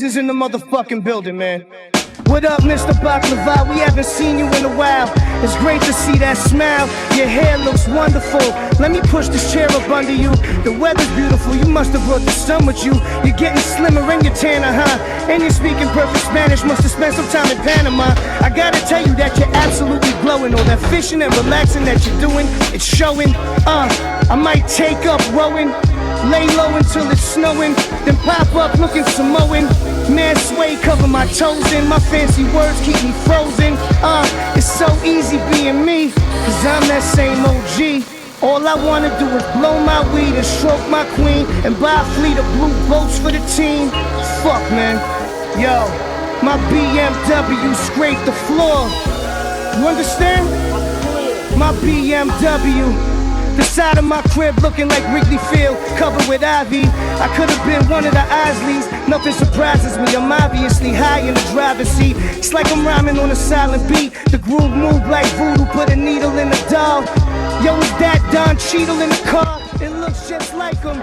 is in the motherfucking building, man. What up, Mr. Baklava? We haven't seen you in a while. It's great to see that smile. Your hair looks wonderful. Let me push this chair up under you. The weather's beautiful. You must have brought the sun with you. You're getting slimmer and you're tanner, huh? And you're speaking perfect Spanish. Must have spent some time in Panama. I gotta tell you that you're absolutely glowing. All that fishing and relaxing that you're doing, it's showing. I might take up rowing. Lay low until it's snowing, then pop up looking Samoan. Man, sway, cover my toes in. My fancy words keep me frozen. It's so easy being me, cause I'm that same OG. All I wanna do is blow my weed and stroke my queen and buy a fleet of blue boats for the team. Fuck, man. Yo, my BMW scraped the floor. You understand? My BMW. The side of my crib looking like Wrigley Field, covered with ivy. I could have been one of the Isleys. Nothing surprises me, I'm obviously high in the driver's seat. It's like I'm rhyming on a silent beat. The groove move like voodoo, put a needle in the doll. Yo, is that Don Cheadle in the car? It looks just like him.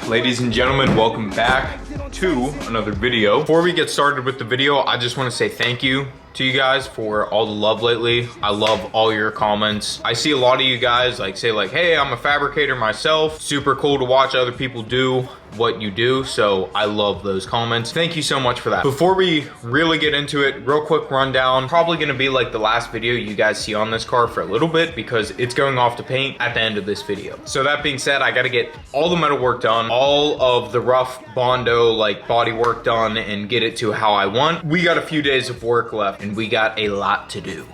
Ladies and gentlemen, welcome back to another video. Before we get started with the video, I just want to say thank you to you guys for all the love lately. I love all your comments. I see a lot of you guys say hey, I'm a fabricator myself. Super cool to watch other people do what you do, so I love those comments. Thank you so much for that. Before we really get into it, real quick rundown. Probably gonna be like the last video you guys see on this car for a little bit because it's going off to paint at the end of this video. So that being said, I gotta get all the metal work done, all of the rough Bondo body work done, and get it to how I want. We got a few days of work left and we got a lot to do.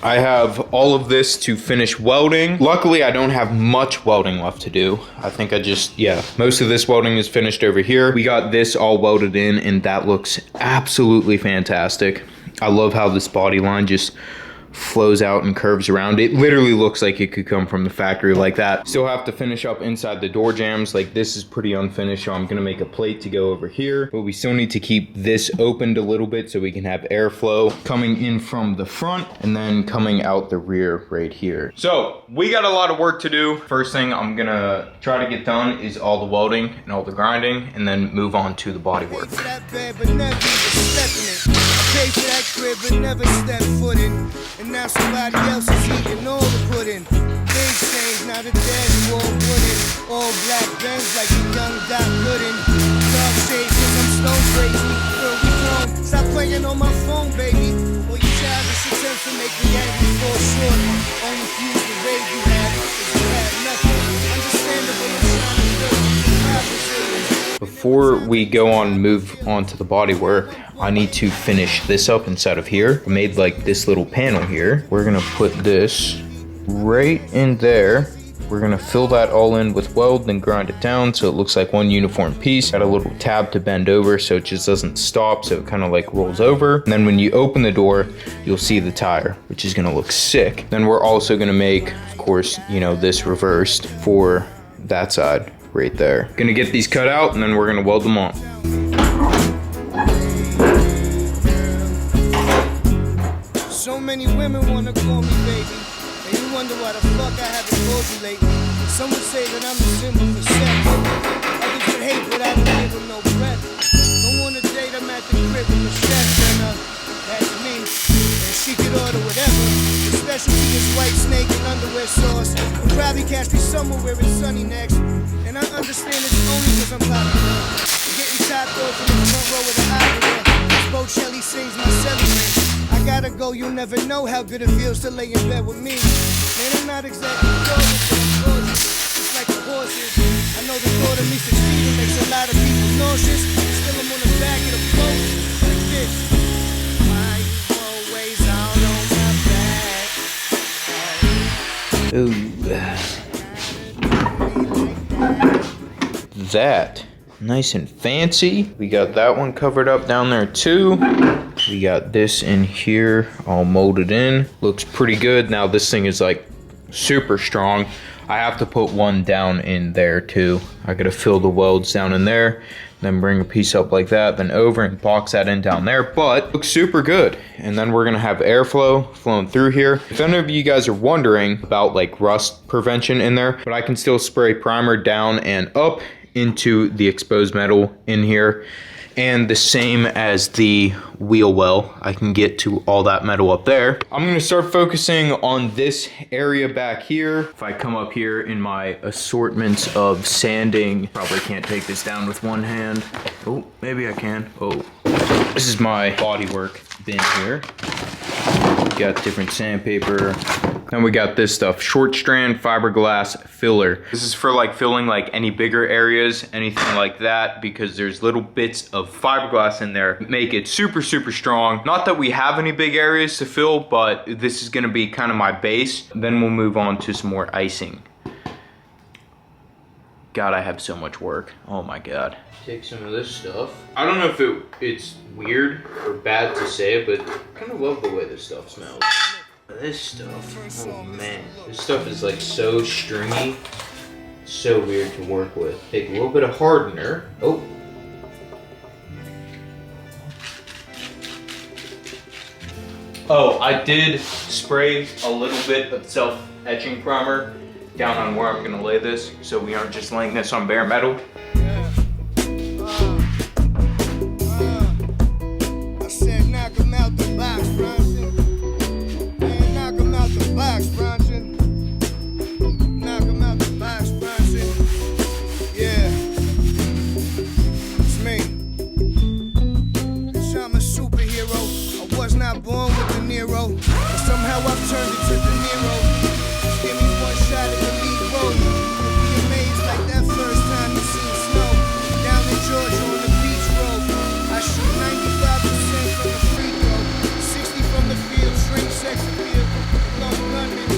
I have all of this to finish welding. Luckily, I don't have much welding left to do. I think most of this welding is finished over here. We got this all welded in and that looks absolutely fantastic. I love how this body line just flows out and curves around. It literally looks like it could come from the factory like that. Still have to finish up inside the door jambs. This is pretty unfinished, so I'm gonna make a plate to go over here, but we still need to keep this opened a little bit so we can have airflow coming in from the front and then coming out the rear right here. So we got a lot of work to do. First thing I'm gonna try to get done is all the welding and all the grinding, and then move on to the body work. Pay for that crib but never step foot in. And now somebody else is eating all the pudding. Things change, now the dashboard wooden. All black bangs like a young Doc Gooden. Dark shades cause I'm stone crazy. Girl, we grown, stop playing on my phone, baby. Or you childish attempts to make me angry fall short. Only fuse the rage you had is you had nothing. Understandable and shining good. Before we go on and move on to the body work, I need to finish this up inside of here. I made this little panel here. We're gonna put this right in there. We're gonna fill that all in with weld and grind it down so it looks like one uniform piece. Got a little tab to bend over so it just doesn't stop, so it kind of rolls over. And then when you open the door, you'll see the tire, which is gonna look sick. Then we're also gonna make, of course, this reversed for that side right there. Gonna get these cut out and then we're gonna weld them on. So many women wanna call me baby, and you wonder why the fuck I haven't called you lately. Some would say that I'm a symbol for sex. Others would hate, but I don't give them no breath. Don't wanna date, I'm at the crib with the chef, and that's me. And she could order whatever. The specialty is white snake and underwear sauce. We'll probably catch me somewhere where it's sunny next. And I understand it's only cause I'm popular. Getting top off in the front row of the opera. Bocelli sings my celly. I gotta go, you'll never know how good it feels to lay in bed with me. Man, I'm not exactly gorgeous, but I'm gorgeous, just like the horses. I know the thought of me succeeding makes a lot of people nauseous. Still I'm on the back of the boat, like this. Why you always out on my back? Ooh. That. Nice and fancy. We got that one covered up down there too. We got this in here all molded in. Looks pretty good. Now this thing is super strong. I have to put one down in there too. I gotta fill the welds down in there, then bring a piece up like that, then over and box that in down there, but looks super good. And then we're gonna have airflow flowing through here. If any of you guys are wondering about rust prevention in there, but I can still spray primer down and up into the exposed metal in here and the same as the wheel well. I can get to all that metal up there. I'm gonna start focusing on this area back here. If I come up here in my assortments of sanding, probably can't take this down with one hand. Oh, maybe I can. Oh, this is my bodywork bin here. Got different sandpaper. Then we got this stuff, short strand fiberglass filler. This is for like filling like any bigger areas, anything like that, because there's little bits of fiberglass in there that make it super, super strong. Not that we have any big areas to fill, but this is gonna be kind of my base. Then we'll move on to some more icing. God, I have so much work. Oh my God. Take some of this stuff. I don't know if it's weird or bad to say, but I kind of love the way this stuff smells. This stuff, oh man, this stuff is like so stringy, so weird to work with. Take a little bit of hardener. Oh. Oh, I did spray a little bit of self-etching primer down on where I'm gonna lay this, so we aren't just laying this on bare metal. I said knock 'em out the box, Bronson. Man, knock 'em out the box, Bronson. Knock 'em out the box, Bronson. Yeah, it's me. 'Cause I'm a superhero. I was not born with De Niro, but somehow I've turned it to De Niro. Just give me one shot at the lead role. You'll be amazed like that first time you seen snow down in Georgia on the beach road. I shoot 95% from the free throw, 60 from the field, shrink sex appeal. Lone gunman,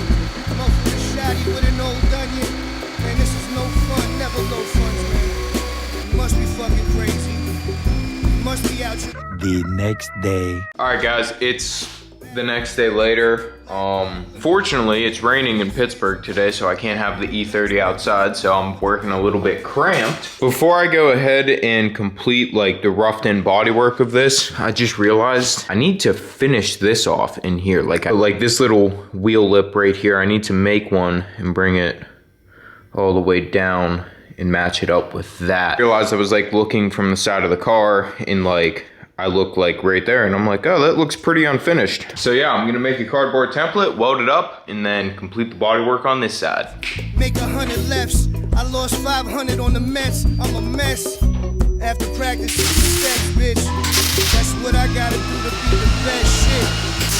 I'm up for the shotty with an old onion. Man, this is no fun, never low funds, man. You must be fucking crazy. You must be out your... The next day. All right, guys, it's the next day later. Fortunately, it's raining in Pittsburgh today, so I can't have the E30 outside, so I'm working a little bit cramped. Before I go ahead and complete like the roughed in bodywork of this, I just realized I need to finish this off in here. Like this little wheel lip right here, I need to make one and bring it all the way down and match it up with that. I realized I was like looking from the side of the car and like I look like right there and I'm like, oh, that looks pretty unfinished. So yeah, I'm gonna make a cardboard template, weld it up, and then complete the bodywork on this side. Make 100 lefts. I lost 500 on the Mets. I'm a mess. After practice, it's the sex, bitch. That's what I gotta do to be the best shit.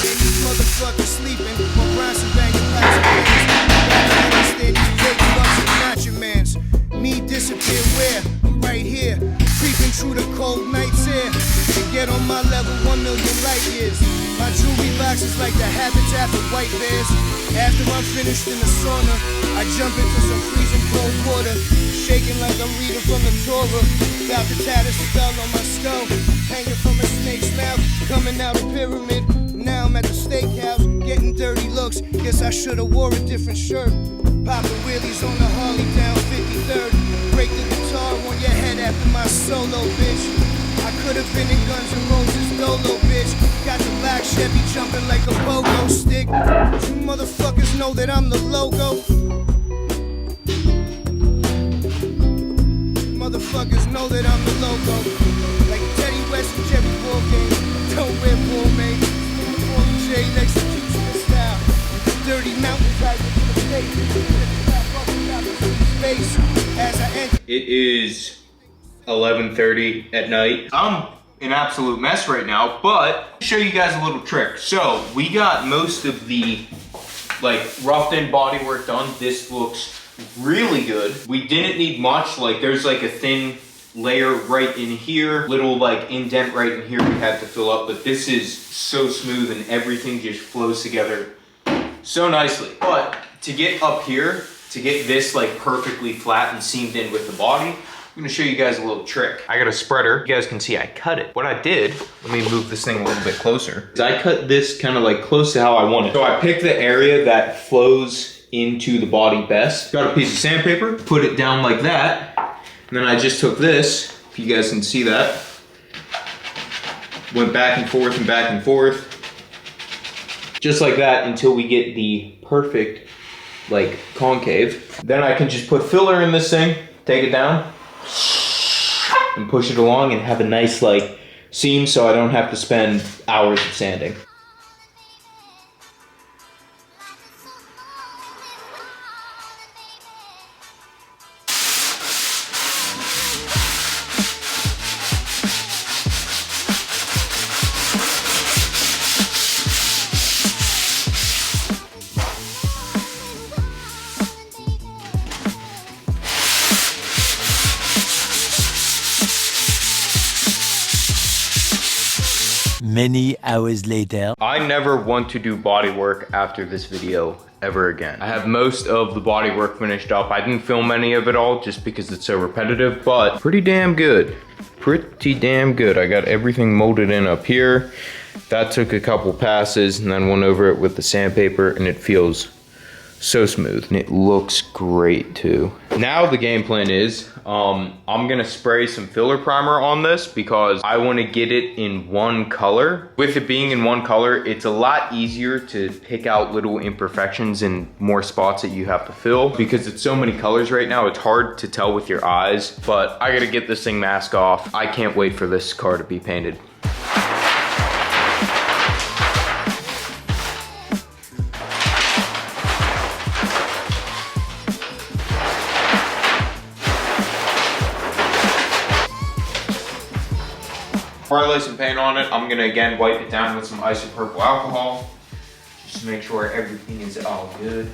And these motherfuckers sleeping while Bronson banging plastic pants. Gotta understand these fake bucks and not your mans. Me disappear where? I'm right here. Creeping through the cold night's air. To get on my level, 1 million light years. My jewelry box is like the habitat for white bears. After I'm finished in the sauna, I jump into some freezing cold water. Shaking like I'm reading from the Torah. About to tatter spell on my skull. Hanging from a snake's mouth, coming out a pyramid. Now I'm at the steakhouse, getting dirty looks. Guess I should've wore a different shirt. Popping wheelies on the Harley down 53rd. Break the guitar on your head after my solo, bitch. I could've been in Guns N' Roses Dolo, bitch. Got the black Chevy jumping like a pogo stick. You motherfuckers know that I'm the logo. Motherfuckers know that I'm the logo. Like Teddy West and Jerry Ball game. Don't wear poor mate. J next to Houston style. Dirty mountain type of the space. As I enter. It is 11:30 at night. I'm an absolute mess right now, but I'll show you guys a little trick. So we got most of the like roughed in bodywork done. This looks really good. We didn't need much. Like there's like a thin layer right in here, little like indent right in here we had to fill up, but this is so smooth and everything just flows together so nicely. But to get up here, to get this like perfectly flat and seamed in with the body, I'm gonna show you guys a little trick. I got a spreader. You guys can see I cut it. What I did, let me move this thing a little bit closer, is I cut this kind of like close to how I want it. So I picked the area that flows into the body best. Got a piece of sandpaper, put it down like that, and then I just took this, if you guys can see that, went back and forth and back and forth, just like that until we get the perfect like concave. Then I can just put filler in this thing, take it down, and can push it along and have a nice like seam so I don't have to spend hours of sanding. Many hours later. I never want to do body work after this video ever again. I have most of the body work finished up. I didn't film any of it all just because it's so repetitive, but pretty damn good. Pretty damn good. I got everything molded in up here. That took a couple passes and then went over it with the sandpaper and it feels so smooth. And it looks great too. Now the game plan is, I'm gonna spray some filler primer on this because I wanna get it in one color. With it being in one color, it's a lot easier to pick out little imperfections and more spots that you have to fill. Because it's so many colors right now, it's hard to tell with your eyes, but I gotta get this thing masked off. I can't wait for this car to be painted. Before I lay some paint on it, I'm gonna again wipe it down with some isopropyl alcohol, just to make sure everything is all good.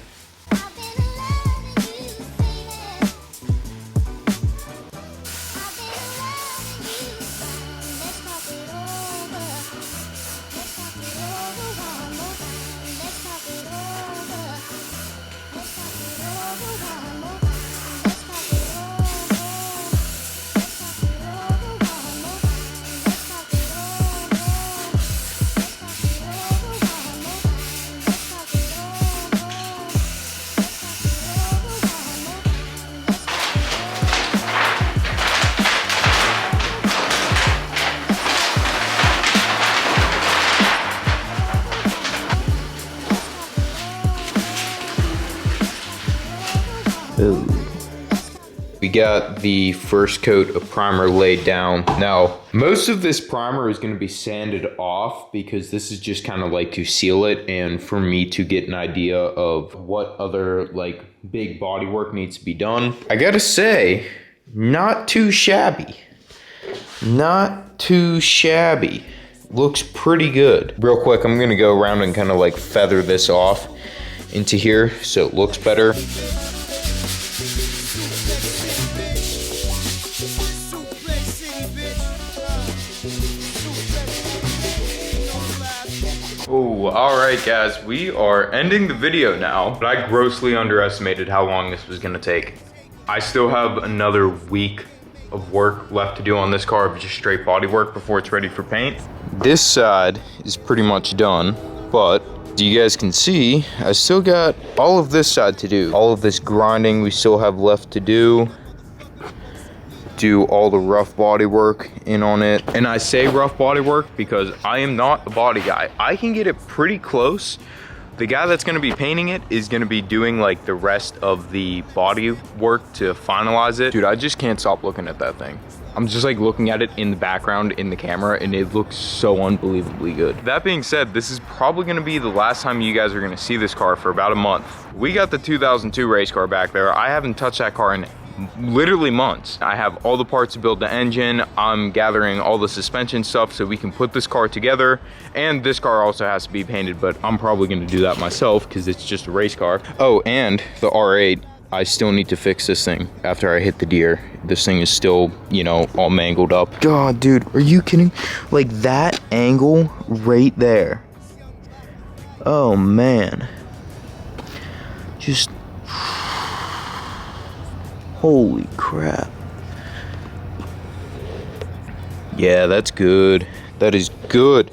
We got the first coat of primer laid down. Now, most of this primer is going to be sanded off because this is just kind of like to seal it and for me to get an idea of what other like big body work needs to be done. I gotta say, not too shabby. Not too shabby. Looks pretty good. Real quick, I'm gonna go around and kind of like feather this off into here so it looks better. Oh, all right guys, we are ending the video now, but I grossly underestimated how long this was gonna take. I still have another week of work left to do on this car of just straight body work before it's ready for paint. This side is pretty much done, but as you guys can see, I still got all of this side to do. All of this grinding we still have left to do. Do all the rough body work in on it. And I say rough body work because I am not a body guy. I can get it pretty close. The guy that's gonna be painting it is gonna be doing like the rest of the body work to finalize it. Dude, I just can't stop looking at that thing. I'm just like looking at it in the background in the camera and it looks so unbelievably good. That being said, this is probably gonna be the last time you guys are gonna see this car for about a month. We got the 2002 race car back there. I haven't touched that car in literally months. I have all the parts to build the engine. I'm gathering all the suspension stuff so we can put this car together. And this car also has to be painted, but I'm probably gonna do that myself because it's just a race car. Oh, and the R8, I still need to fix this thing after I hit the deer. This thing is still, you know, all mangled up. God, dude, are you kidding? Like that angle right there. Oh man. Just holy crap. Yeah, that's good. That is good.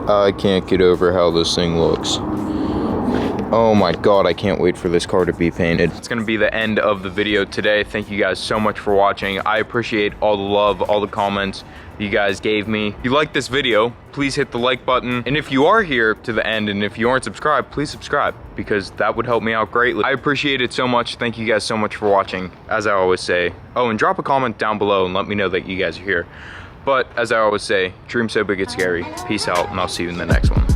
I can't get over how this thing looks. Oh my God, I can't wait for this car to be painted. It's gonna be the end of the video today. Thank you guys so much for watching. I appreciate all the love, all the comments you guys gave me. If you like this video, please hit the like button. And if you are here to the end and if you aren't subscribed, please subscribe because that would help me out greatly. I appreciate it so much. Thank you guys so much for watching, as I always say. Oh, and drop a comment down below and let me know that you guys are here. But as I always say, dream so big it's scary. Peace out, and I'll see you in the next one.